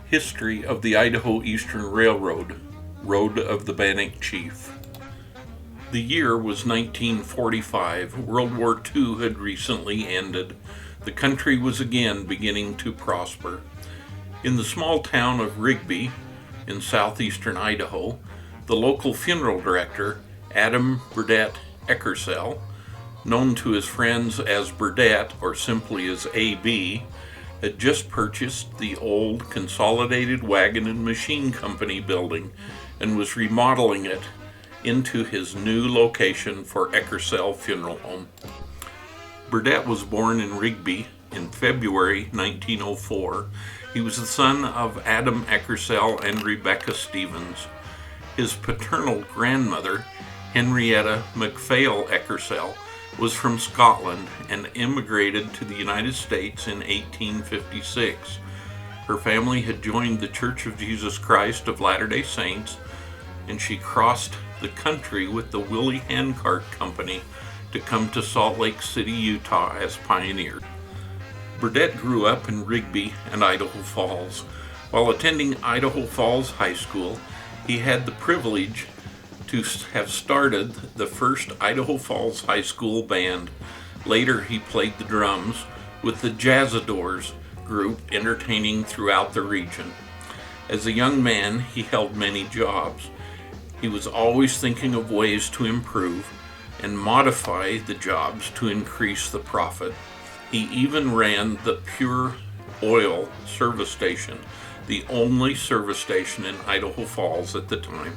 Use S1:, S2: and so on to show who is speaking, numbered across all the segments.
S1: History of the Idaho Eastern Railroad, Road of the Bannock Chief. The year was 1945. World War II had recently ended. The country was again beginning to prosper. In the small town of Rigby, in southeastern Idaho, the local funeral director, Adam Burdett Eckersell, known to his friends as Burdett or simply as AB, had just purchased the old Consolidated Wagon and Machine Company building and was remodeling it into his new location for Eckersell Funeral Home. Burdett was born in Rigby in February 1904. He was the son of Adam Eckersell and Rebecca Stevens. His paternal grandmother, Henrietta MacPhail Eckersell, was from Scotland and immigrated to the United States in 1856. Her family had joined the Church of Jesus Christ of Latter-day Saints, and she crossed the country with the Willie Handcart Company to come to Salt Lake City, Utah as pioneers. Burdett grew up in Rigby and Idaho Falls. While attending Idaho Falls High School, he had the privilege to have started the first Idaho Falls High School band. Later, he played the drums with the Jazzadores group, entertaining throughout the region. As a young man, he held many jobs. He was always thinking of ways to improve and modify the jobs to increase the profit. He even ran the Pure Oil service station, the only service station in Idaho Falls at the time.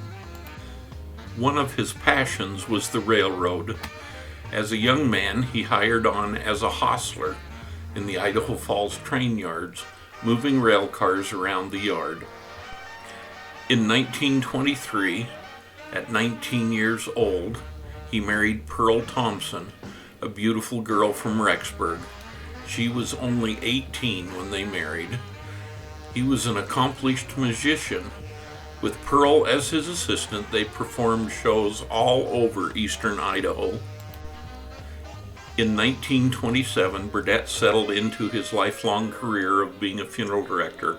S1: One of his passions was the railroad. As a young man, he hired on as a hostler in the Idaho Falls train yards, moving rail cars around the yard. In 1923, at 19 years old, he married Pearl Thompson, a beautiful girl from Rexburg. She was only 18 when they married. He was an accomplished musician. With Pearl as his assistant, they performed shows all over eastern Idaho. In 1927, Burdett settled into his lifelong career of being a funeral director.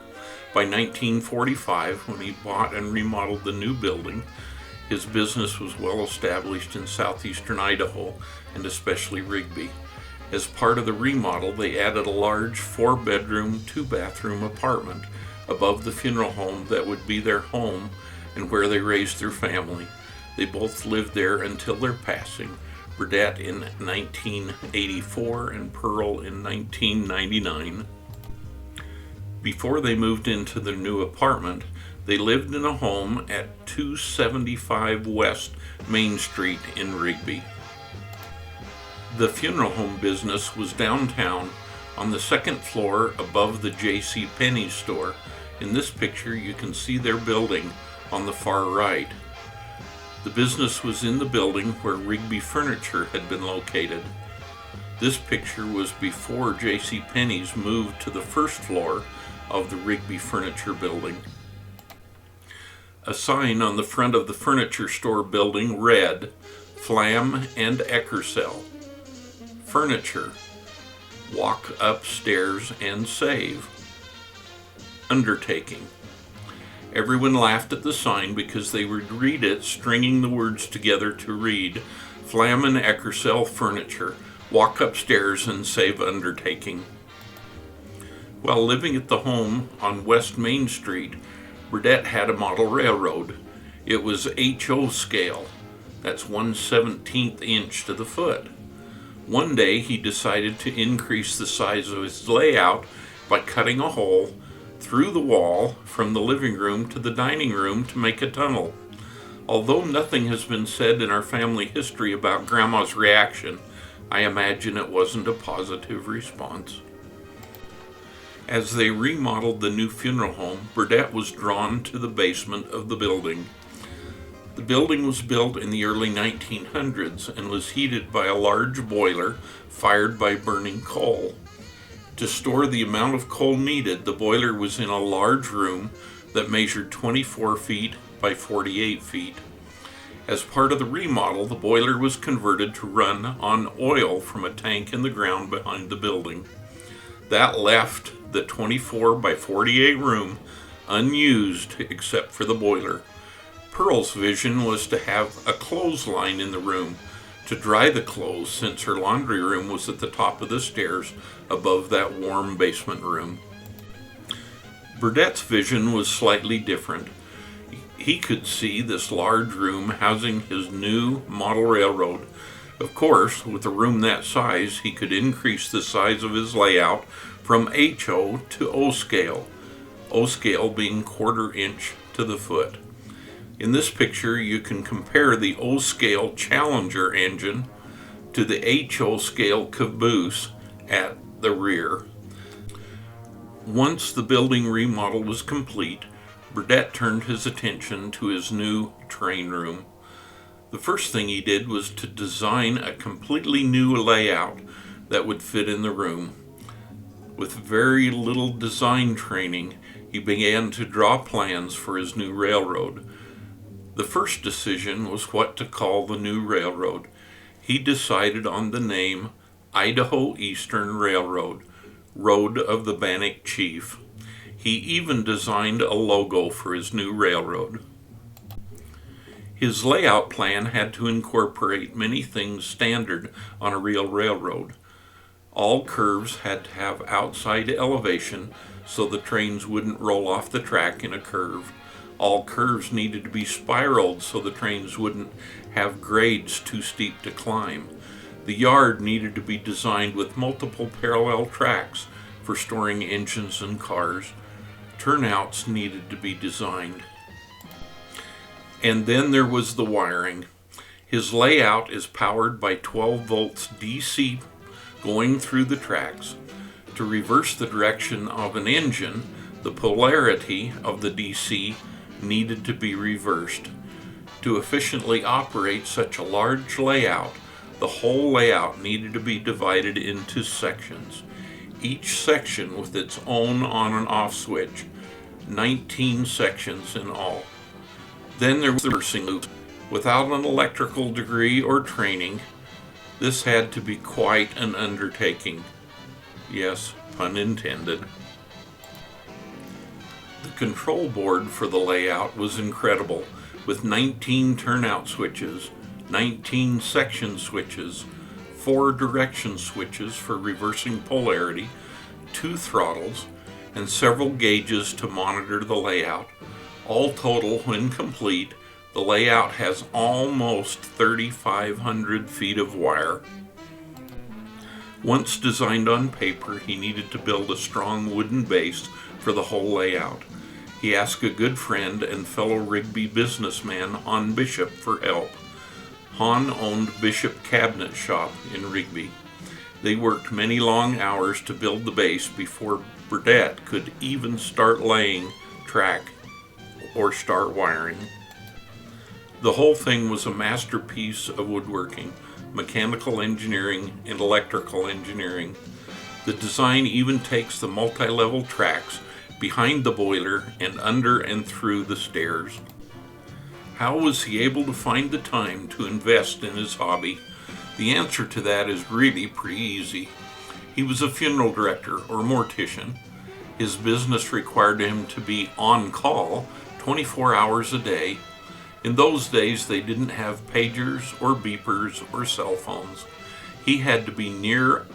S1: By 1945, when he bought and remodeled the new building, his business was well established in southeastern Idaho, and especially Rigby. As part of the remodel, they added a large 4-bedroom, 2-bathroom apartment above the funeral home that would be their home and where they raised their family. They both lived there until their passing, Burdett in 1984 and Pearl in 1999. Before they moved into their new apartment, they lived in a home at 275 West Main Street in Rigby. The funeral home business was downtown on the second floor above the J.C. Penney store. In this picture, you can see their building on the far right. The business was in the building where Rigby Furniture had been located. This picture was before J.C. Penney's moved to the first floor of the Rigby Furniture building. A sign on the front of the furniture store building read, "Flam and Eckersell. Furniture. Walk upstairs and save. Undertaking." Everyone laughed at the sign because they would read it stringing the words together to read, "Flam and Eckersell Furniture. Walk upstairs and save undertaking." While living at the home on West Main Street, Burdett had a model railroad. It was HO scale. That's 1/17 inch to the foot. One day he decided to increase the size of his layout by cutting a hole through the wall from the living room to the dining room to make a tunnel. Although nothing has been said in our family history about Grandma's reaction, I imagine it wasn't a positive response. As they remodeled the new funeral home, Burdett was drawn to the basement of the building. The building was built in the early 1900s and was heated by a large boiler fired by burning coal. To store the amount of coal needed, the boiler was in a large room that measured 24 feet by 48 feet. As part of the remodel, the boiler was converted to run on oil from a tank in the ground behind the building. That left the 24 by 48 room unused except for the boiler. Pearl's vision was to have a clothesline in the room to dry the clothes, since her laundry room was at the top of the stairs above that warm basement room. Burdett's vision was slightly different. He could see this large room housing his new model railroad. Of course, with a room that size, he could increase the size of his layout from HO to O scale, O scale being 1/4 inch to the foot. In this picture, you can compare the O scale Challenger engine to the HO scale caboose at the rear. Once the building remodel was complete, Burdett turned his attention to his new train room. The first thing he did was to design a completely new layout that would fit in the room. With very little design training, he began to draw plans for his new railroad. The first decision was what to call the new railroad. He decided on the name Idaho Eastern Railroad, Road of the Bannock Chief. He even designed a logo for his new railroad. His layout plan had to incorporate many things standard on a real railroad. All curves had to have outside elevation so the trains wouldn't roll off the track in a curve. All curves needed to be spiraled so the trains wouldn't have grades too steep to climb. The yard needed to be designed with multiple parallel tracks for storing engines and cars. Turnouts needed to be designed. And then there was the wiring. His layout is powered by 12 volts DC going through the tracks. To reverse the direction of an engine, the polarity of the DC needed to be reversed. To efficiently operate such a large layout, the whole layout needed to be divided into sections, each section with its own on and off switch, 19 sections in all. Then there was the reversing loop. Without an electrical degree or training, this had to be quite an undertaking. Yes, pun intended. The control board for the layout was incredible, with 19 turnout switches, 19 section switches, 4 direction switches for reversing polarity, 2 throttles, and several gauges to monitor the layout. All total, when complete, the layout has almost 3,500 feet of wire. Once designed on paper, he needed to build a strong wooden base for the whole layout. He asked a good friend and fellow Rigby businessman, Hon Bishop, for help. Hon owned Bishop Cabinet Shop in Rigby. They worked many long hours to build the base before Burdett could even start laying track or start wiring. The whole thing was a masterpiece of woodworking, mechanical engineering, and electrical engineering. The design even takes the multi-level tracks behind the boiler and under and through the stairs. How was he able to find the time to invest in his hobby? The answer to that is really pretty easy. He was a funeral director or mortician. His business required him to be on call 24 hours a day. In those days, they didn't have pagers or beepers or cell phones. He had to be near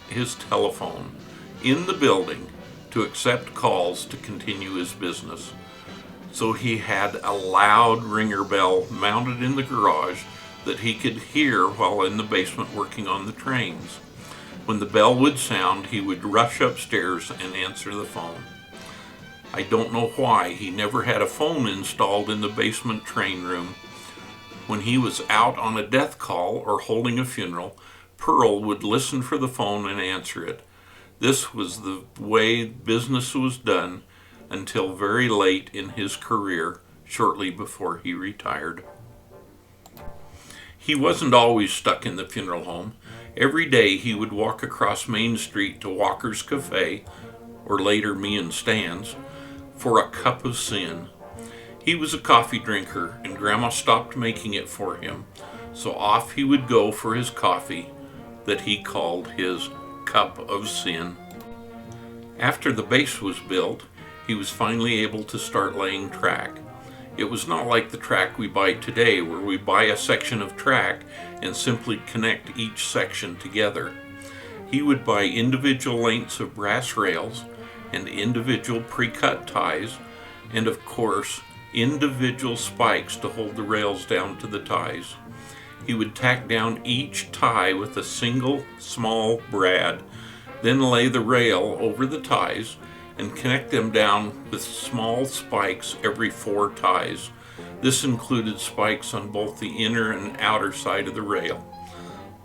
S1: his telephone in the building to accept calls to continue his business. So he had a loud ringer bell mounted in the garage that he could hear while in the basement working on the trains. When the bell would sound, he would rush upstairs and answer the phone. I don't know why he never had a phone installed in the basement train room. When he was out on a death call or holding a funeral, Pearl would listen for the phone and answer it. This was the way business was done until very late in his career, shortly before he retired. He wasn't always stuck in the funeral home. Every day he would walk across Main Street to Walker's Cafe, or later Me and Stan's, for a cup of sin. He was a coffee drinker, and Grandma stopped making it for him, so off he would go for his coffee that he called his cup of sin. After the base was built, he was finally able to start laying track. It was not like the track we buy today, where we buy a section of track and simply connect each section together. He would buy individual lengths of brass rails and individual pre-cut ties, and of course, individual spikes to hold the rails down to the ties. He would tack down each tie with a single small brad, then lay the rail over the ties and connect them down with small spikes every 4 ties. This included spikes on both the inner and outer side of the rail.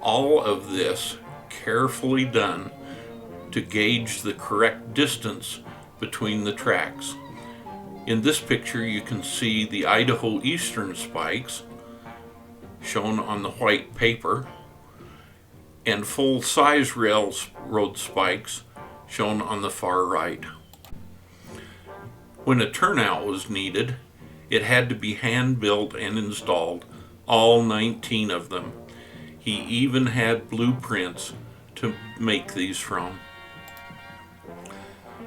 S1: All of this carefully done to gauge the correct distance between the tracks. In this picture you can see the Idaho Eastern spikes shown on the white paper and full-size railroad spikes shown on the far right. When a turnout was needed, it had to be hand-built and installed, all 19 of them. He even had blueprints to make these from.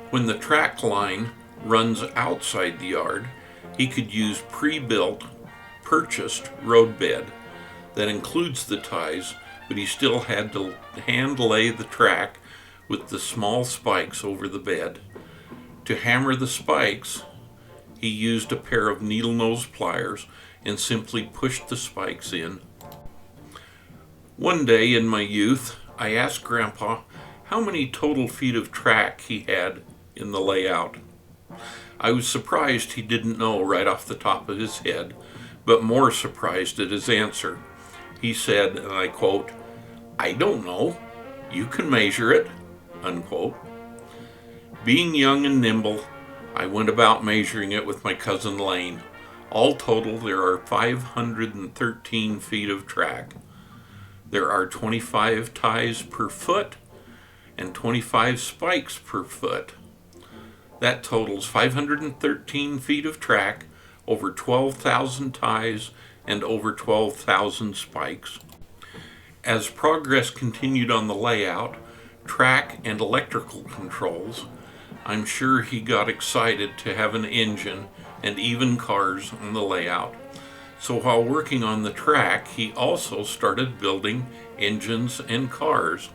S1: When the track line runs outside the yard, he could use pre-built, purchased roadbed that includes the ties, but he still had to hand lay the track with the small spikes over the bed. To hammer the spikes, he used a pair of needle nose pliers and simply pushed the spikes in. One day in my youth, I asked Grandpa how many total feet of track he had in the layout. I was surprised he didn't know right off the top of his head, but more surprised at his answer. He said, and I quote, "I don't know. You can measure it," unquote. Being young and nimble, I went about measuring it with my cousin Lane. All total, there are 513 feet of track. There are 25 ties per foot and 25 spikes per foot. That totals 513 feet of track, over 12,000 ties, and over 12,000 spikes. As progress continued on the layout, track and electrical controls, I'm sure he got excited to have an engine and even cars on the layout. So while working on the track, he also started building engines and cars.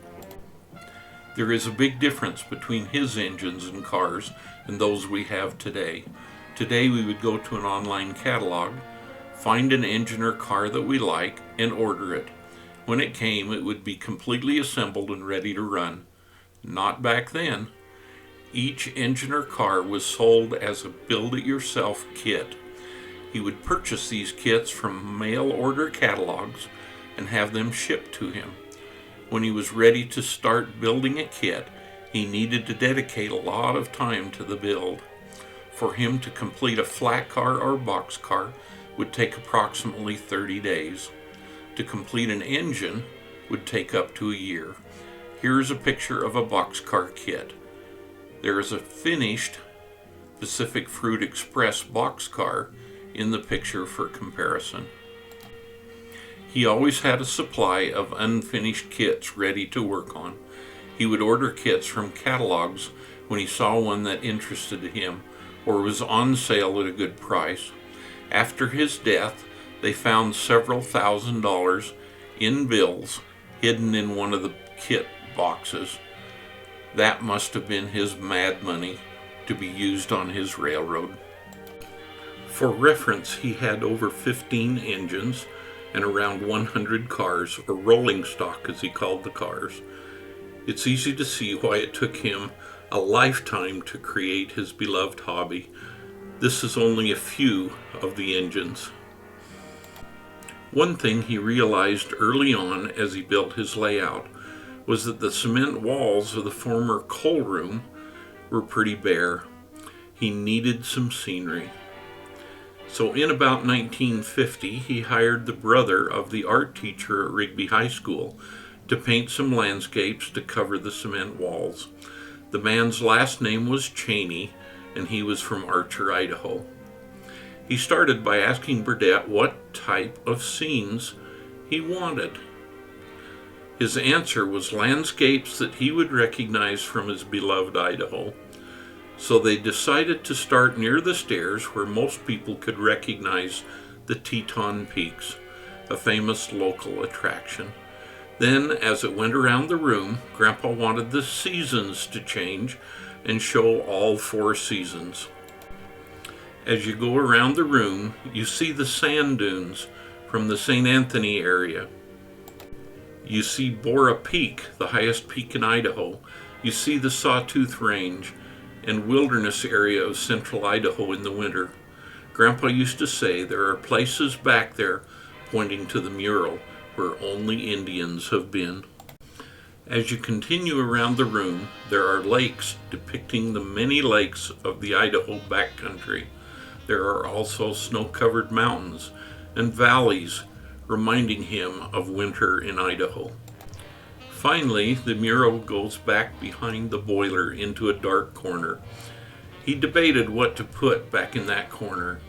S1: There is a big difference between his engines and cars and those we have today. Today we would go to an online catalog, find an engine or car that we like, and order it. When it came, it would be completely assembled and ready to run. Not back then. Each engine or car was sold as a build-it-yourself kit. He would purchase these kits from mail-order catalogs and have them shipped to him. When he was ready to start building a kit, he needed to dedicate a lot of time to the build. For him to complete a flat car or box car would take approximately 30 days. To complete an engine would take up to a year. Here's a picture of a boxcar kit. There is a finished Pacific Fruit Express boxcar in the picture for comparison. He always had a supply of unfinished kits ready to work on. He would order kits from catalogs when he saw one that interested him or was on sale at a good price. After his death, they found several $1,000s in bills hidden in one of the kit boxes. That must have been his mad money to be used on his railroad. For reference, he had over 15 engines and around 100 cars, or rolling stock as he called the cars. It's easy to see why it took him a lifetime to create his beloved hobby. This is only a few of the engines. One thing he realized early on as he built his layout was that the cement walls of the former coal room were pretty bare. He needed some scenery. So in about 1950, he hired the brother of the art teacher at Rigby High School to paint some landscapes to cover the cement walls. The man's last name was Cheney, and he was from Archer, Idaho. He started by asking Burdett what type of scenes he wanted. His answer was landscapes that he would recognize from his beloved Idaho. So they decided to start near the stairs where most people could recognize the Teton Peaks, a famous local attraction. Then, as it went around the room, Grandpa wanted the seasons to change and show all 4 seasons. As you go around the room, you see the sand dunes from the St. Anthony area. You see Bora Peak, the highest peak in Idaho. You see the Sawtooth Range and wilderness area of central Idaho in the winter. Grandpa used to say there are places back there, pointing to the mural, where only Indians have been. As you continue around the room, there are lakes depicting the many lakes of the Idaho backcountry. There are also snow-covered mountains and valleys reminding him of winter in Idaho. Finally, the mural goes back behind the boiler into a dark corner. He debated what to put back in that corner.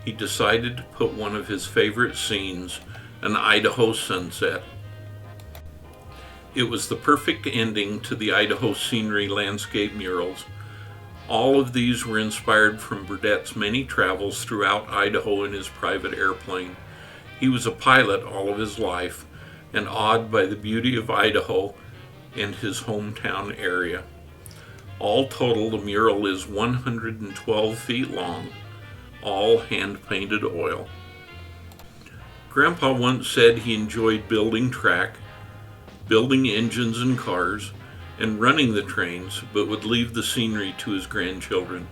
S1: He decided to put one of his favorite scenes, an Idaho sunset. It was the perfect ending to the Idaho scenery landscape murals. All of these were inspired from Burdett's many travels throughout Idaho in his private airplane. He was a pilot all of his life and awed by the beauty of Idaho and his hometown area. All total, the mural is 112 feet long, all hand-painted oil. Grandpa once said he enjoyed building track, building engines and cars, and running the trains, but would leave the scenery to his grandchildren.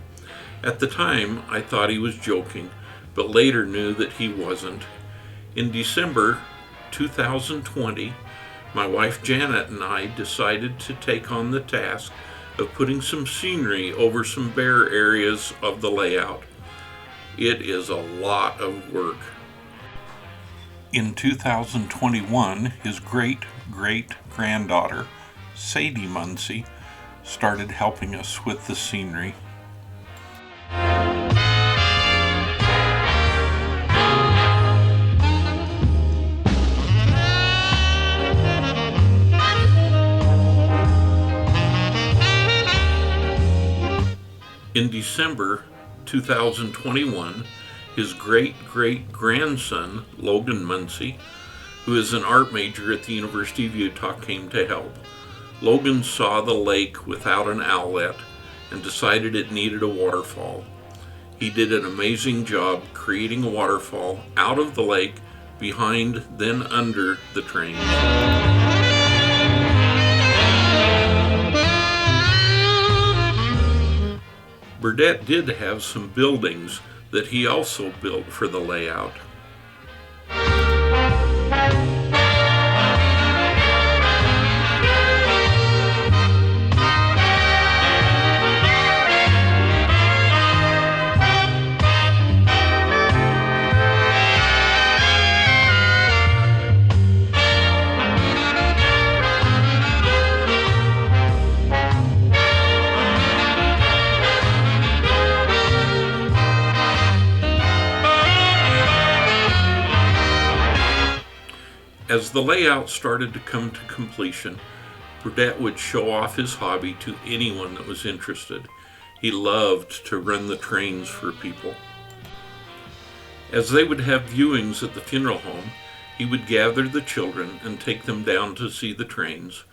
S1: At the time, I thought he was joking, but later knew that he wasn't. In December 2020, my wife Janet and I decided to take on the task of putting some scenery over some bare areas of the layout. It is a lot of work. In 2021, his great-great-granddaughter, Sadie Muncy, started helping us with the scenery. In December 2021, his great-great-grandson, Logan Muncy, who is an art major at the University of Utah, came to help. Logan saw the lake without an outlet and decided it needed a waterfall. He did an amazing job creating a waterfall out of the lake, behind, then under the train. Burdett did have some buildings that he also built for the layout. As the layout started to come to completion, Burdett would show off his hobby to anyone that was interested. He loved to run the trains for people. As they would have viewings at the funeral home, he would gather the children and take them down to see the trains.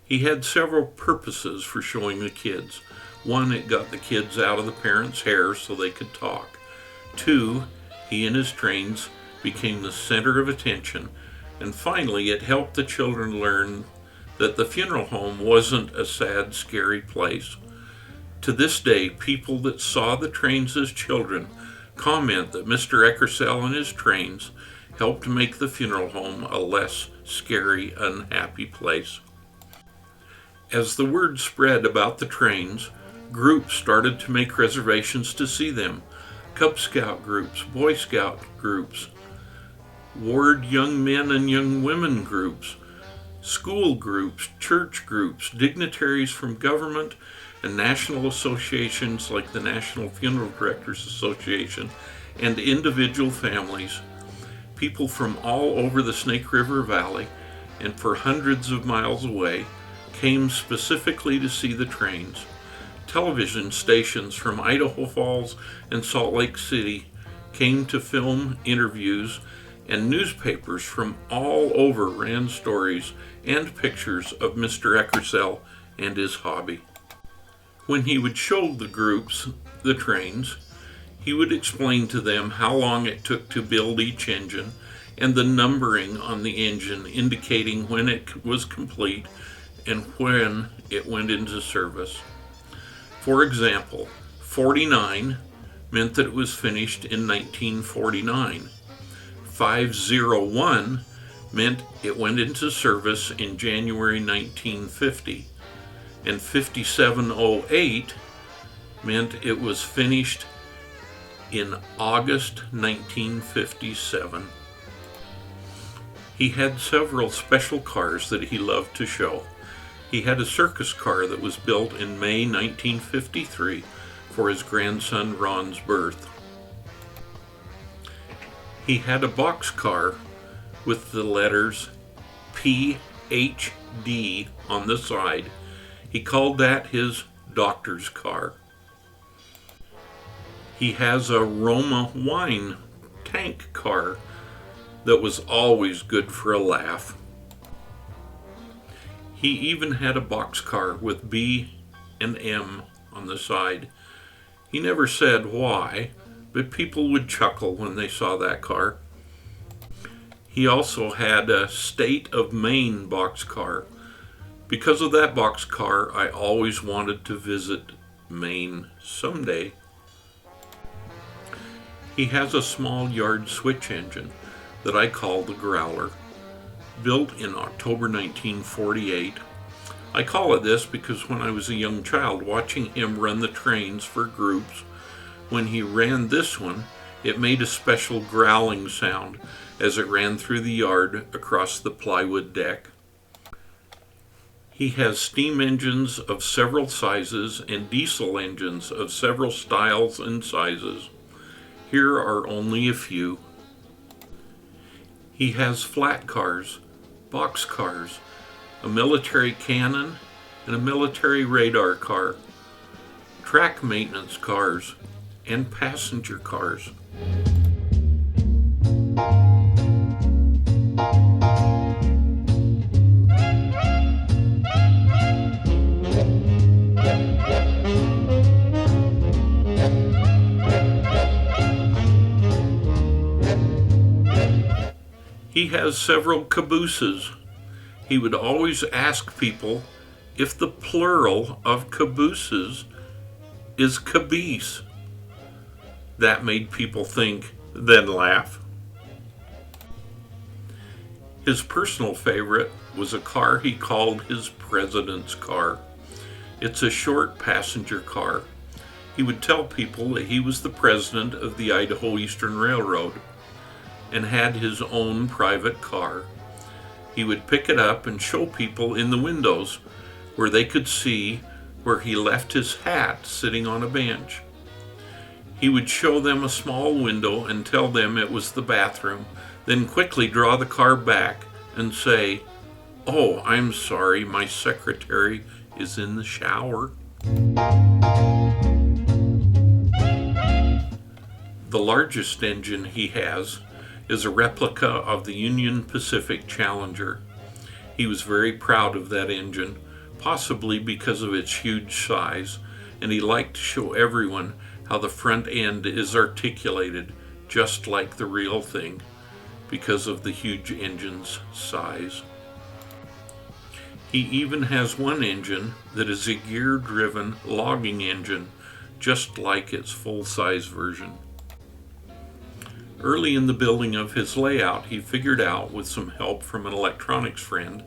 S1: He had several purposes for showing the kids. One, it got the kids out of the parents' hair so they could talk. Two, he and his trains became the center of attention. And finally, it helped the children learn that the funeral home wasn't a sad, scary place. To this day, people that saw the trains as children comment that Mr. Eckersell and his trains helped make the funeral home a less scary, unhappy place. As the word spread about the trains, groups started to make reservations to see them. Cub Scout groups, Boy Scout groups, ward young men and young women groups, school groups, church groups, dignitaries from government and national associations like the National Funeral Directors Association, and individual families. People from all over the Snake River Valley and for hundreds of miles away came specifically to see the trains. Television stations from Idaho Falls and Salt Lake City came to film interviews, and newspapers from all over ran stories and pictures of Mr. Eckersell and his hobby. When he would show the groups the trains, he would explain to them how long it took to build each engine and the numbering on the engine indicating when it was complete and when it went into service. For example, 49 meant that it was finished in 1949. 501 meant it went into service in January 1950. And 5708 meant it was finished in August 1957. He had several special cars that he loved to show. He had a circus car that was built in May 1953 for his grandson Ron's birth. He had a boxcar with the letters PHD on the side. He called that his doctor's car. He has a Roma wine tank car that was always good for a laugh. He even had a boxcar with B and M on the side. He never said why, but people would chuckle when they saw that car. He also had a State of Maine boxcar. Because of that boxcar, I always wanted to visit Maine someday. He has a small yard switch engine that I call the Growler, built in October 1948. I call it this because when I was a young child watching him run the trains for groups, when he ran this one, it made a special growling sound as it ran through the yard across the plywood deck. He has steam engines of several sizes and diesel engines of several styles and sizes. Here are only a few. He has flat cars, box cars, a military cannon, and a military radar car, track maintenance cars, and passenger cars. He has several cabooses. He would always ask people if the plural of cabooses is caboose. That made people think, then laugh. His personal favorite was a car he called his president's car. It's a short passenger car. He would tell people that he was the president of the Idaho Eastern Railroad and had his own private car. He would pick it up and show people in the windows where they could see where he left his hat sitting on a bench. He would show them a small window and tell them it was the bathroom, then quickly draw the car back and say, "Oh, I'm sorry, my secretary is in the shower." The largest engine he has is a replica of the Union Pacific Challenger. He was very proud of that engine, possibly because of its huge size, and he liked to show everyone how the front end is articulated just like the real thing because of the huge engine's size. He even has one engine that is a gear-driven logging engine, just like its full-size version. Early in the building of his layout, he figured out, with some help from an electronics friend,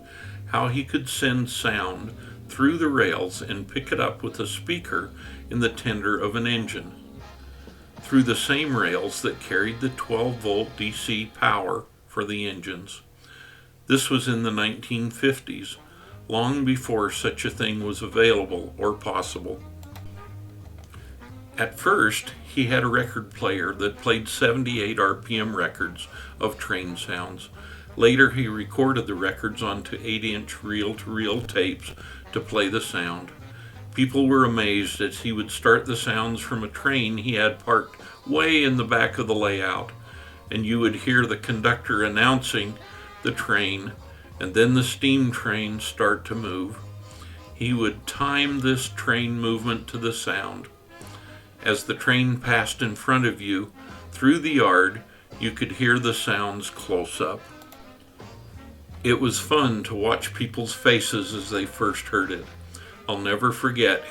S1: how he could send sound through the rails and pick it up with a speaker in the tender of an engine, through the same rails that carried the 12-volt DC power for the engines. This was in the 1950s, long before such a thing was available or possible. At first, he had a record player that played 78 RPM records of train sounds. Later, he recorded the records onto 8-inch reel-to-reel tapes to play the sound. People were amazed as he would start the sounds from a train he had parked way in the back of the layout, and you would hear the conductor announcing the train, and then the steam train start to move. He would time this train movement to the sound. As the train passed in front of you through the yard, you could hear the sounds close up. It was fun to watch people's faces as they first heard it. I'll never forget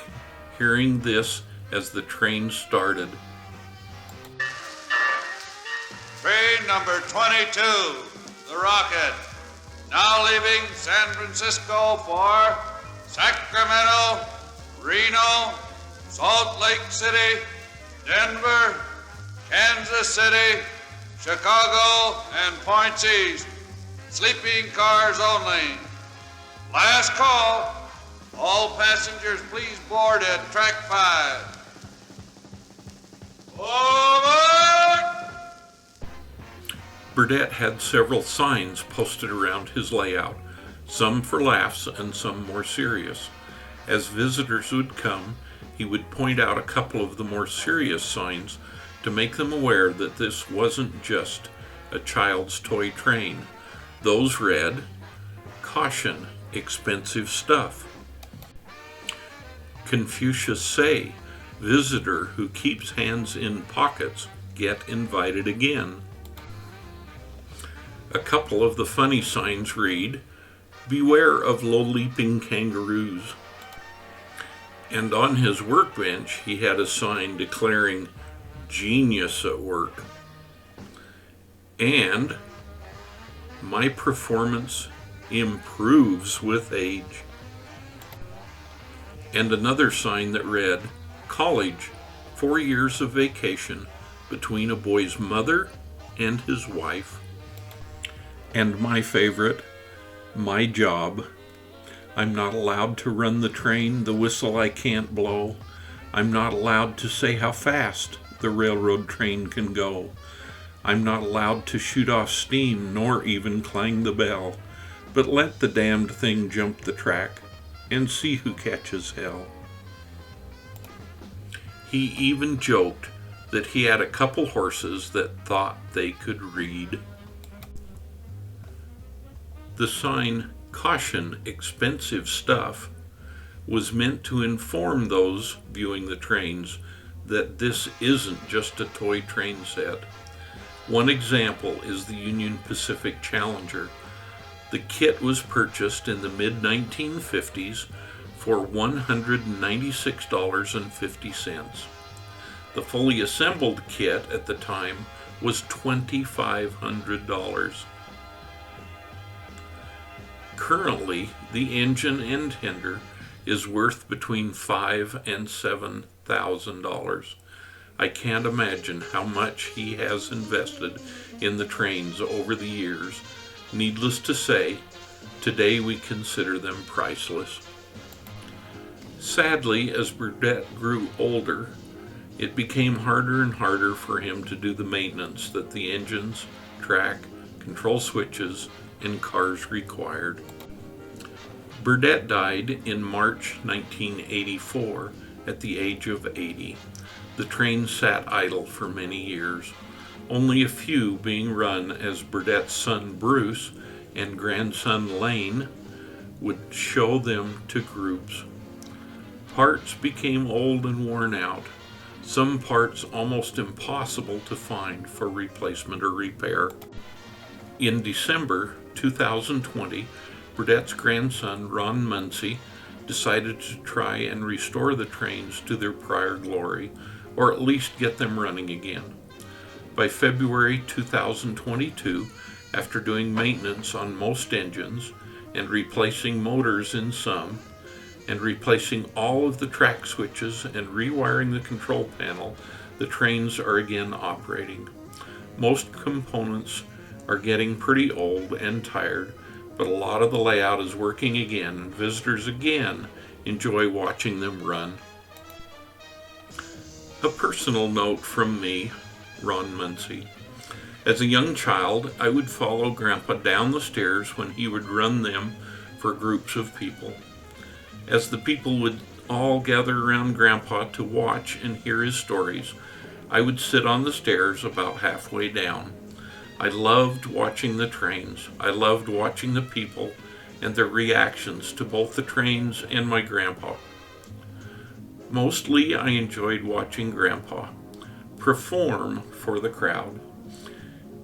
S1: hearing this as the train started.
S2: Train number 22, the Rocket, now leaving San Francisco for Sacramento, Reno, Salt Lake City, Denver, Kansas City, Chicago, and points east. Sleeping cars only. Last call. All passengers please board at track 5. Over!
S1: Burdette had several signs posted around his layout, some for laughs and some more serious. As visitors would come, he would point out a couple of the more serious signs to make them aware that this wasn't just a child's toy train. Those read, "Caution, expensive stuff." Confucius say, "Visitor who keeps hands in pockets get invited again." A couple of the funny signs read, "Beware of low-leaping kangaroos." And on his workbench he had a sign declaring, "Genius at work." And, "My performance improves with age." And another sign that read, "College, 4 years of vacation between a boy's mother and his wife." And my favorite, "My job. I'm not allowed to run the train, the whistle I can't blow. I'm not allowed to say how fast the railroad train can go. I'm not allowed to shoot off steam nor even clang the bell, but let the damned thing jump the track and see who catches hell." He even joked that he had a couple horses that thought they could read. The sign, "Caution, expensive stuff," was meant to inform those viewing the trains that this isn't just a toy train set. One example is the Union Pacific Challenger. The kit was purchased in the mid-1950s for $196.50. The fully assembled kit at the time was $2,500. Currently, the engine and tender is worth between $5,000 and $7,000. I can't imagine how much he has invested in the trains over the years. Needless to say, today we consider them priceless. Sadly, as Burdette grew older, it became harder and harder for him to do the maintenance that the engines, track, control switches, and cars required. Burdette died in March 1984 at the age of 80. The train sat idle for many years, only a few being run as Burdette's son Bruce and grandson Lane would show them to groups. Parts became old and worn out, some parts almost impossible to find for replacement or repair. In December 2020, Burdette's grandson Ron Muncie decided to try and restore the trains to their prior glory, or at least get them running again. By February 2022, after doing maintenance on most engines and replacing motors in some, and replacing all of the track switches and rewiring the control panel, the trains are again operating. Most components are getting pretty old and tired, but a lot of the layout is working again, and visitors again enjoy watching them run. A personal note from me, Ron Muncie. As a young child, I would follow Grandpa down the stairs when he would run them for groups of people. As the people would all gather around Grandpa to watch and hear his stories, I would sit on the stairs about halfway down. I loved watching the trains. I loved watching the people and their reactions to both the trains and my grandpa. Mostly I enjoyed watching Grandpa perform for the crowd.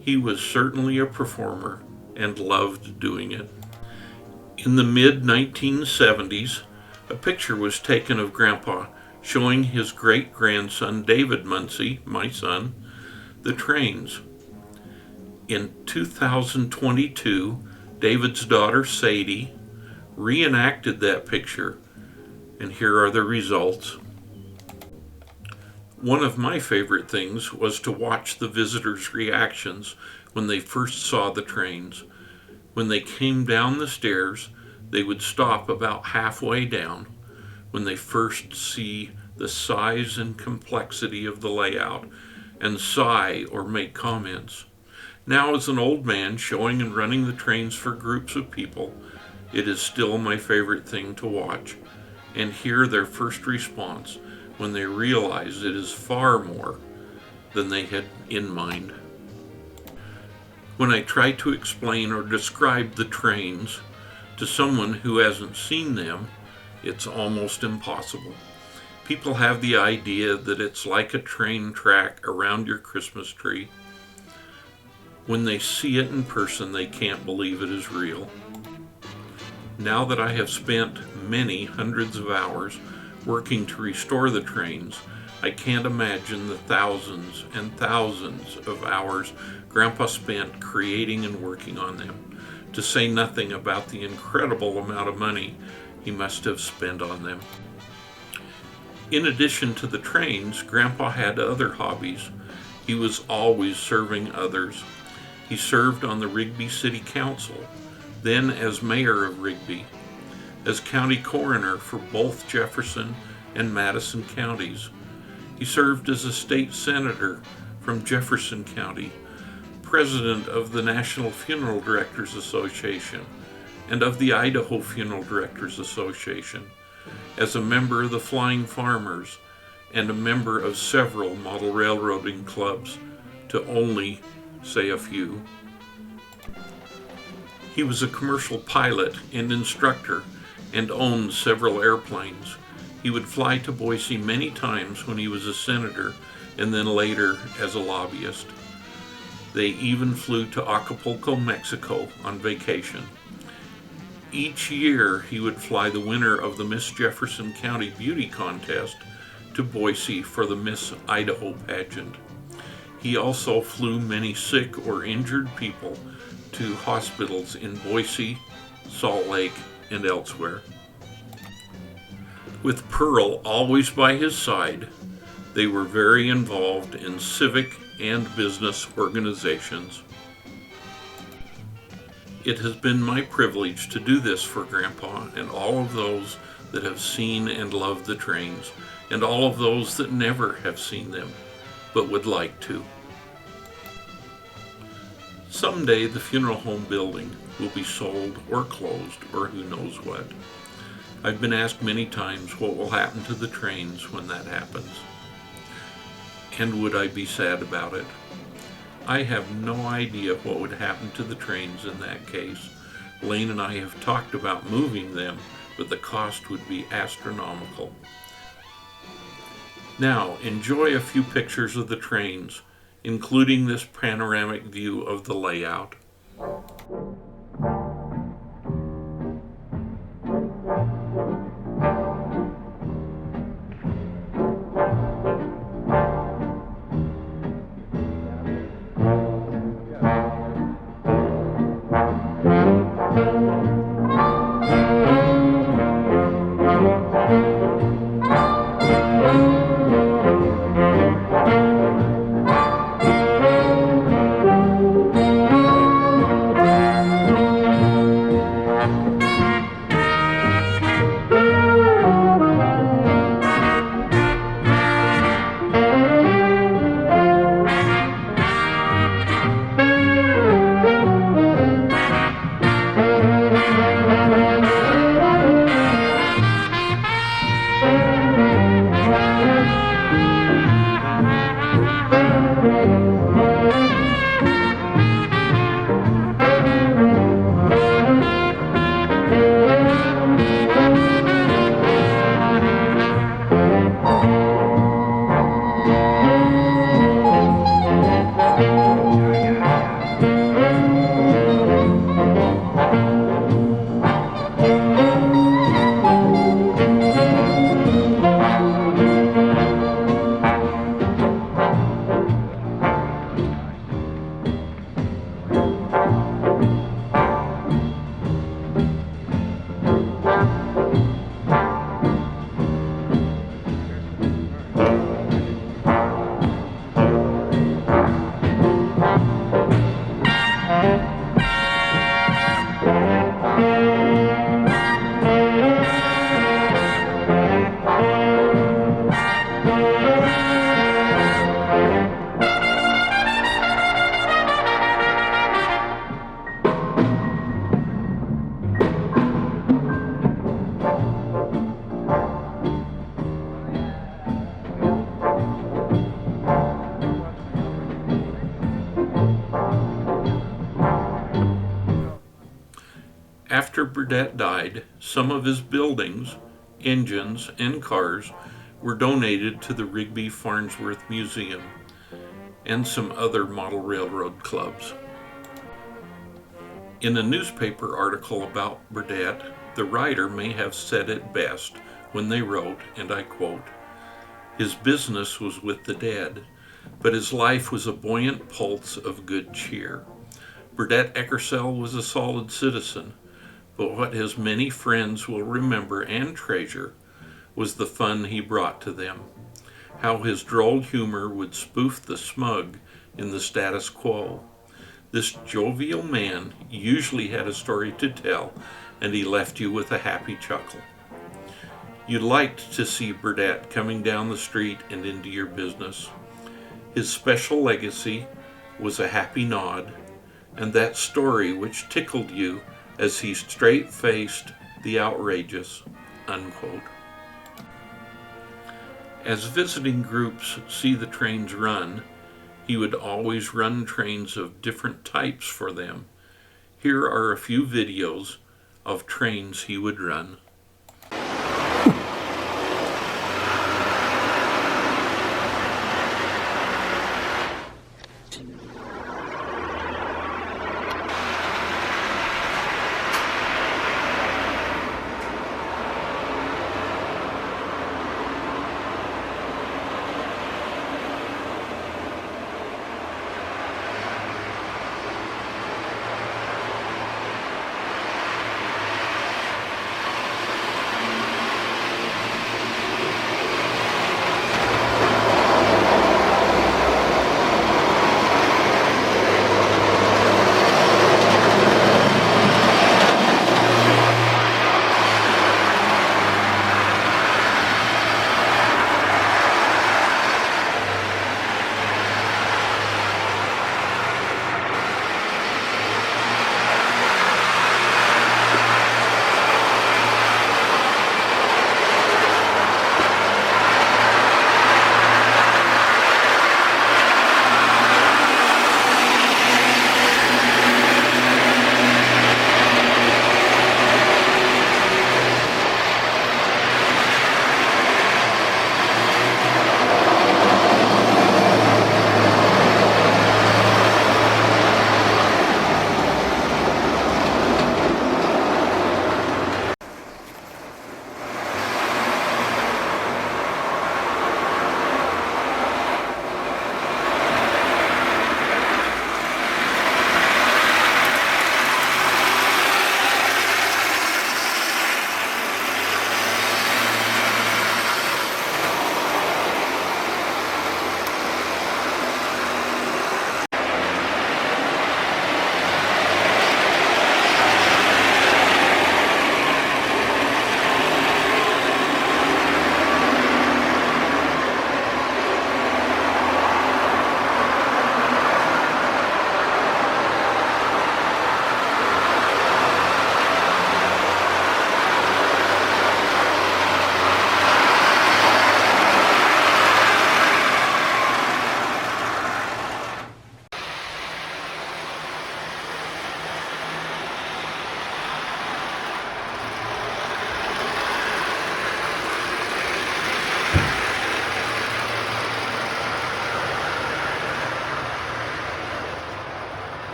S1: He was certainly a performer and loved doing it. In the mid-1970s, a picture was taken of Grandpa showing his great-grandson David Muncie, my son, the trains. In 2022, David's daughter Sadie reenacted that picture, and here are the results. One of my favorite things was to watch the visitors' reactions when they first saw the trains. When they came down the stairs, they would stop about halfway down when they first see the size and complexity of the layout and sigh or make comments. Now, as an old man showing and running the trains for groups of people, it is still my favorite thing to watch and hear their first response when they realize it is far more than they had in mind. When I try to explain or describe the trains to someone who hasn't seen them, it's almost impossible. People have the idea that it's like a train track around your Christmas tree. When they see it in person, they can't believe it is real. Now that I have spent many hundreds of hours working to restore the trains, I can't imagine the thousands and thousands of hours Grandpa spent creating and working on them, to say nothing about the incredible amount of money he must have spent on them. In addition to the trains, Grandpa had other hobbies. He was always serving others. He served on the Rigby City Council, then as mayor of Rigby, as county coroner for both Jefferson and Madison counties. He served as a state senator from Jefferson County, president of the National Funeral Directors Association and of the Idaho Funeral Directors Association, as a member of the Flying Farmers, and a member of several model railroading clubs, to only say a few. He was a commercial pilot and instructor and owned several airplanes. He would fly to Boise many times when he was a senator and then later as a lobbyist. They even flew to Acapulco, Mexico on vacation. Each year he would fly the winner of the Miss Jefferson County Beauty Contest to Boise for the Miss Idaho pageant. He also flew many sick or injured people to hospitals in Boise, Salt Lake, and elsewhere. With Pearl always by his side, they were very involved in civic and business organizations. It has been my privilege to do this for Grandpa and all of those that have seen and loved the trains, and all of those that never have seen them, but would like to. Someday the funeral home building will be sold or closed, or who knows what. I've been asked many times what will happen to the trains when that happens. And would I be sad about it? I have no idea what would happen to the trains in that case. Lane and I have talked about moving them, but the cost would be astronomical. Now, enjoy a few pictures of the trains, including this panoramic view of the layout. After Burdett died, some of his buildings, engines, and cars were donated to the Rigby Farnsworth Museum and some other model railroad clubs. In a newspaper article about Burdett, the writer may have said it best when they wrote, and I quote, "His business was with the dead, but his life was a buoyant pulse of good cheer. Burdett Eckersall was a solid citizen, but what his many friends will remember and treasure was the fun he brought to them, how his droll humor would spoof the smug in the status quo. This jovial man usually had a story to tell, and he left you with a happy chuckle. You liked to see Burdett coming down the street and into your business. His special legacy was a happy nod, and that story which tickled you as he straight-faced the outrageous," unquote. As visiting groups see the trains run, he would always run trains of different types for them. Here are a few videos of trains he would run.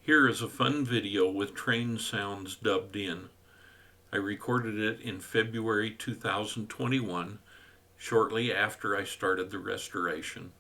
S1: Here is a fun video with train sounds dubbed in. I recorded it in February 2021, shortly after I started the restoration.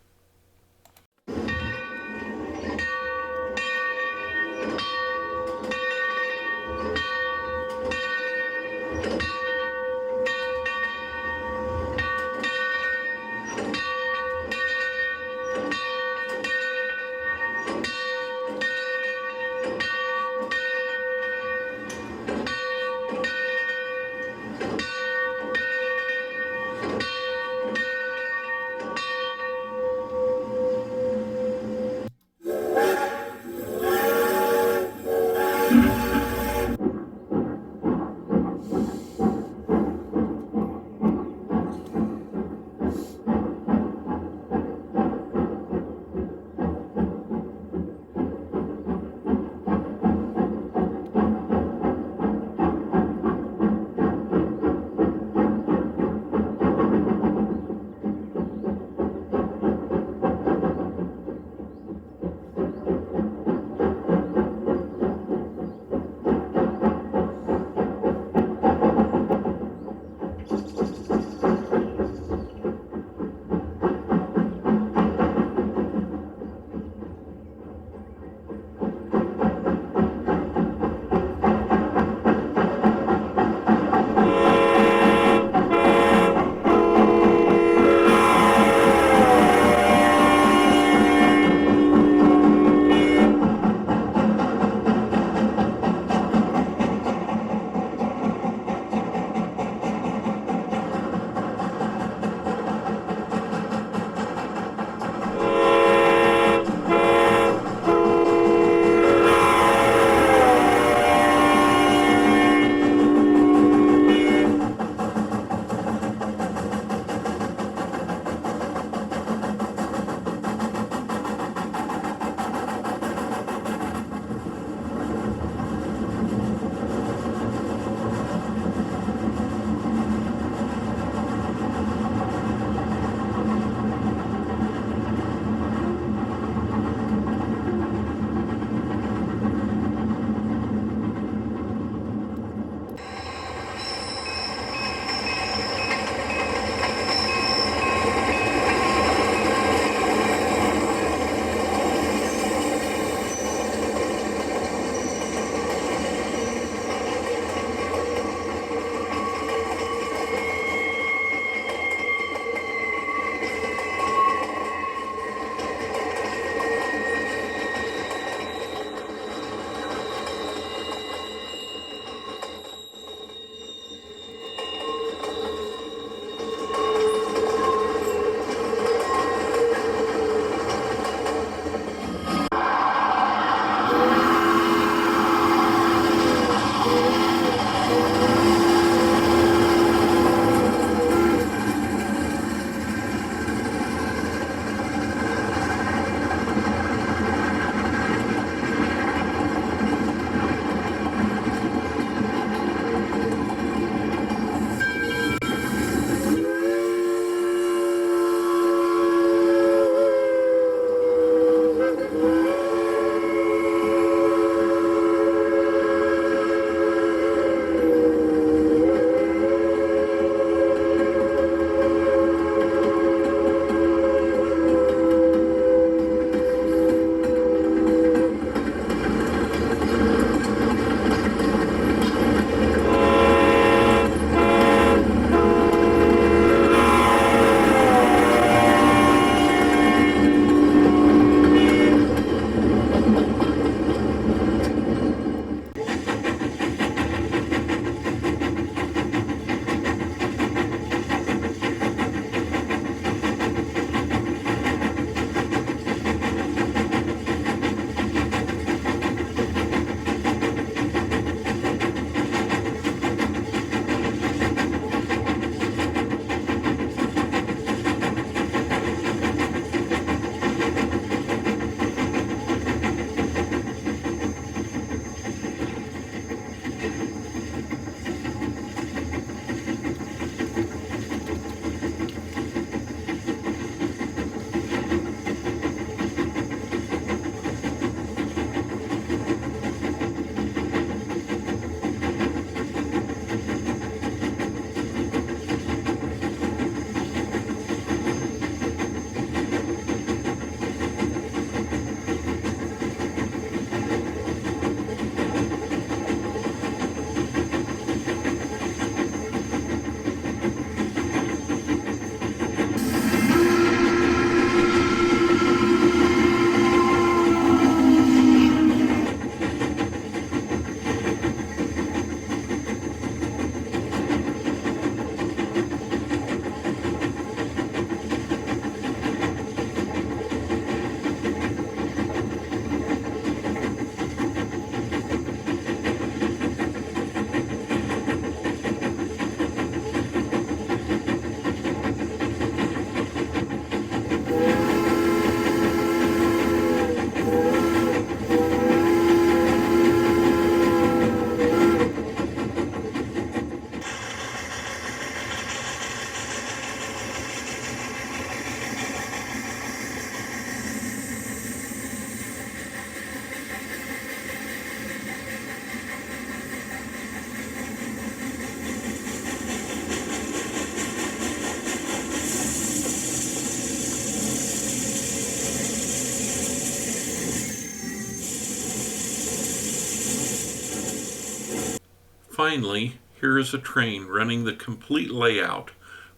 S1: Finally, here is a train running the complete layout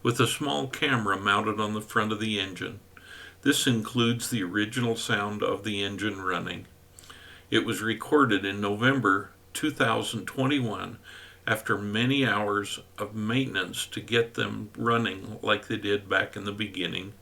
S1: with a small camera mounted on the front of the engine. This includes the original sound of the engine running. It was recorded in November 2021 after many hours of maintenance to get them running like they did back in the beginning.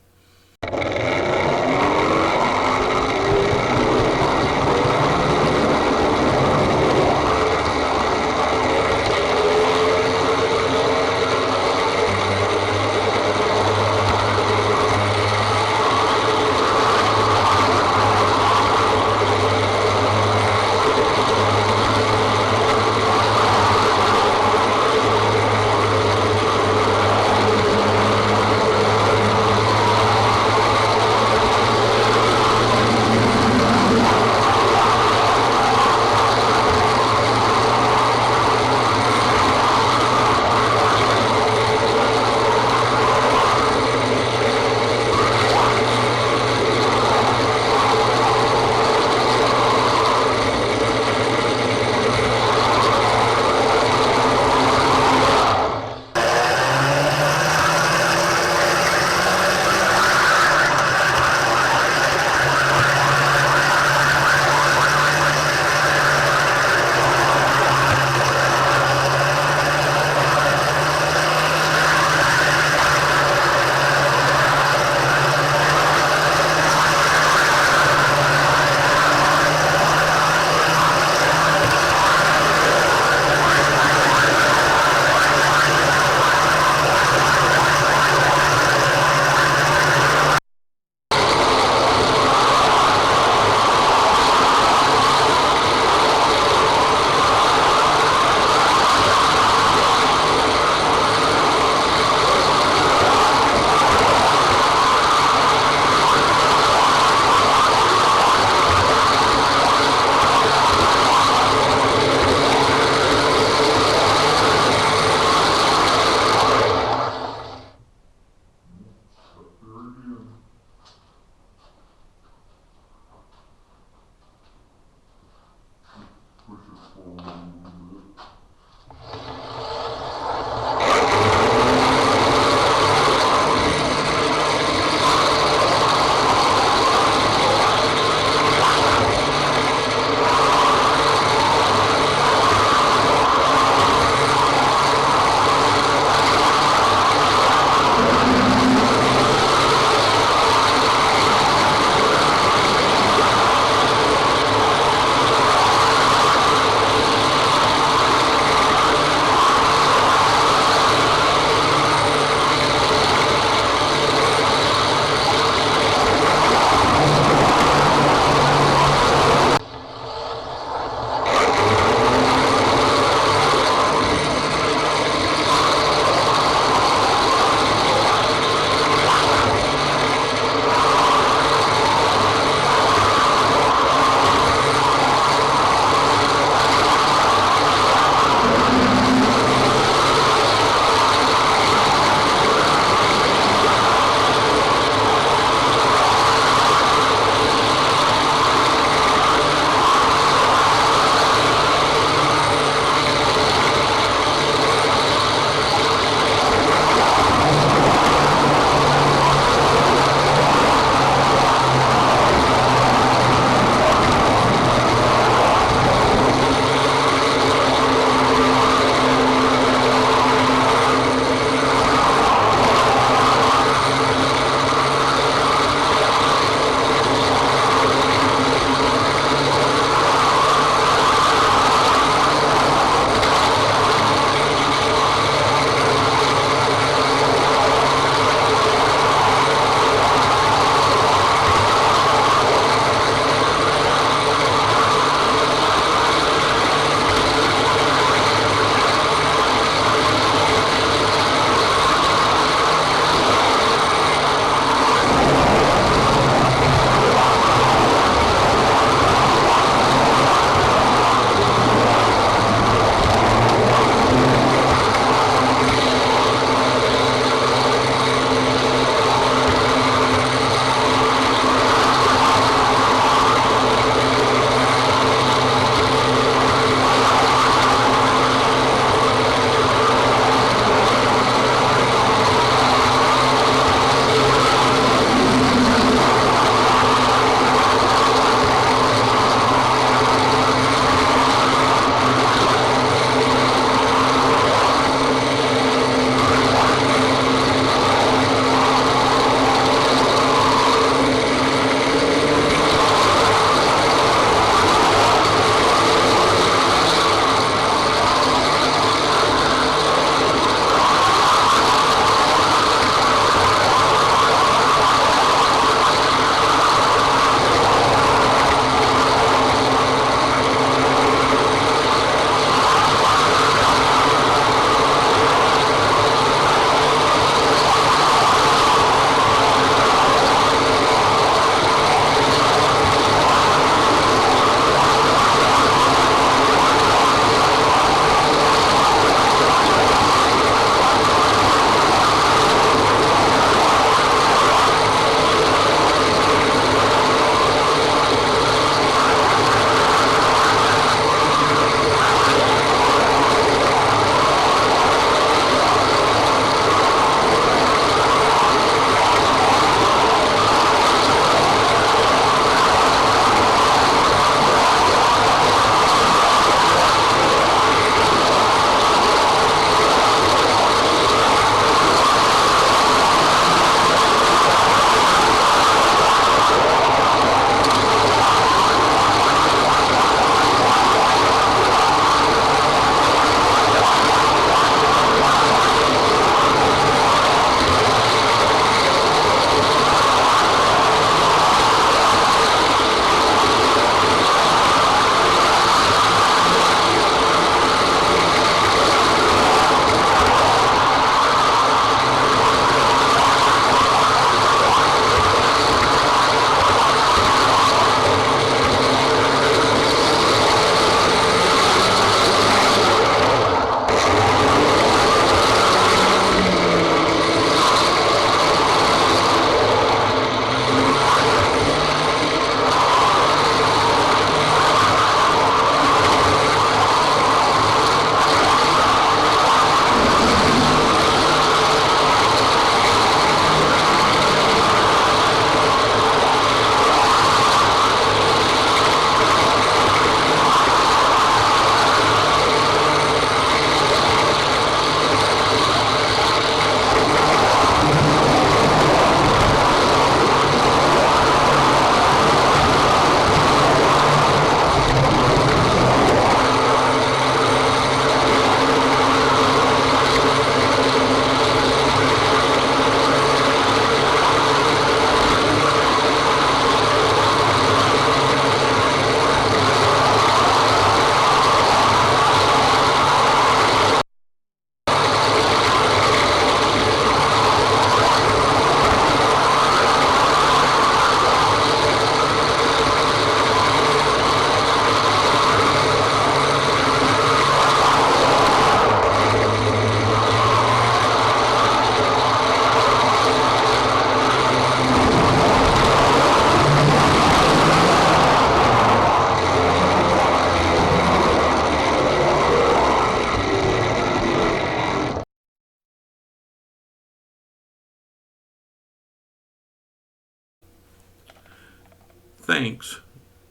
S1: Thanks,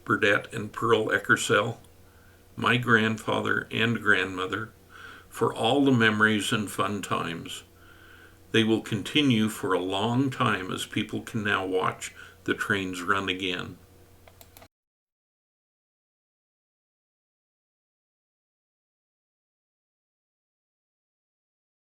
S1: Burdette and Pearl Eckersell, my grandfather and grandmother, for all the memories and fun times. They will continue for a long time as people can now watch the trains run again.